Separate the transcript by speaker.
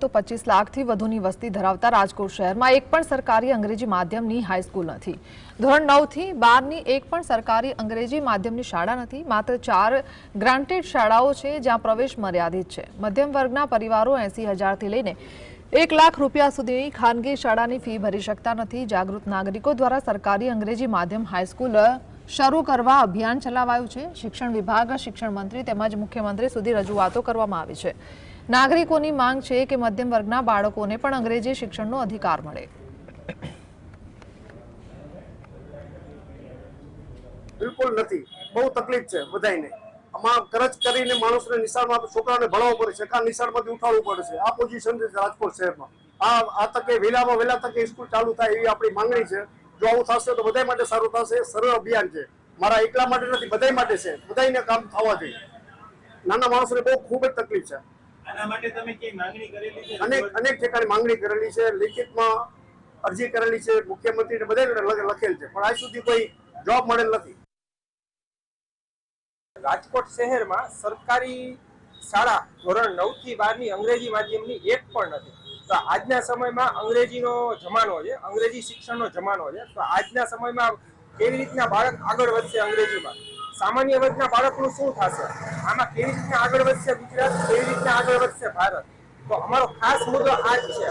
Speaker 1: તો 25 લાખથી વધુની વસ્તી ધરાવતા રાજકોટ શહેરમાં એક પણ સરકારી અંગ્રેજી માધ્યમની હાઈસ્કૂલ નથી। ધોરણ 9 થી 12 ની એક પણ સરકારી અંગ્રેજી માધ્યમની શાળા નથી। માત્ર 4 ગ્રાન્ટેડ શાળાઓ છે જ્યાં પ્રવેશ મર્યાદિત છે। મધ્યમ વર્ગના પરિવારો 80,000 થી લઈને 1 લાખ રૂપિયા સુધીની ખાનગી શાળાની ફી ભરી શકતા નથી। જાગૃત નાગરિકો દ્વારા સરકારી અંગ્રેજી માધ્યમ હાઈસ્કૂલ શરૂ કરવા અભિયાન ચલાવાયું છે। શિક્ષણ વિભાગ, શિક્ષણ મંત્રી તેમજ મુખ્યમંત્રી સુધી રજૂઆતો કરવામાં આવી છે। નાગરિકોની માંગ છે કે મધ્યમ વર્ગના બાળકોને પણ અંગ્રેજી શિક્ષણનો અધિકાર મળે।
Speaker 2: બિલકુલ નથી, બહુ તકલીફ છે બધાને। આમાં કરજ કરીને માણસને નિશાળમાં છોકરાને ભણાવવું પડે છે, કા નિશાળમાંથી ઉઠાવવું પડે છે। આ પોઝિશન છે રાજકોટ શહેરમાં। આ તકે વહેલામાં વહેલા તકે સ્કૂલ ચાલુ થાય એવી આપણી માંગણી છે। જો આવું થશે તો બધા માટે સારું થશે। સરળ અભિયાન છે, મારા એકલા માટે નથી, બધા માટે છે। બધાને કામ થવા જોઈએ। નાના માણસોને બહુ ખૂબ જ તકલીફ છે। અનેક ઠેકાણે માંગણી કરેલી છે, લિખિતમાં અરજી કરેલી છે, મુખ્યમંત્રીને બધા લખેલ છે, પણ આજ સુધી કોઈ જવાબ મળેલ નથી।
Speaker 3: રાજકોટ શહેરમાં સરકારી શાળા ધોરણ 9 થી 12 ની અંગ્રેજી માધ્યમની એક પણ નથી। તો આજના સમયમાં અંગ્રેજીનો જમાનો છે, અંગ્રેજી શિક્ષણનો જમાનો છે। તો આજના સમયમાં કેવી રીતના બાળક આગળ વધશે અંગ્રેજીમાં, સામાન્ય વર્ગના બાળકનું શું થશે, આમાં કેવી રીતના આગળ વધશે ગુજરાત, કેવી રીતના આગળ વધશે ભારત। તો અમારો ખાસ મુદ્દો આ જ છે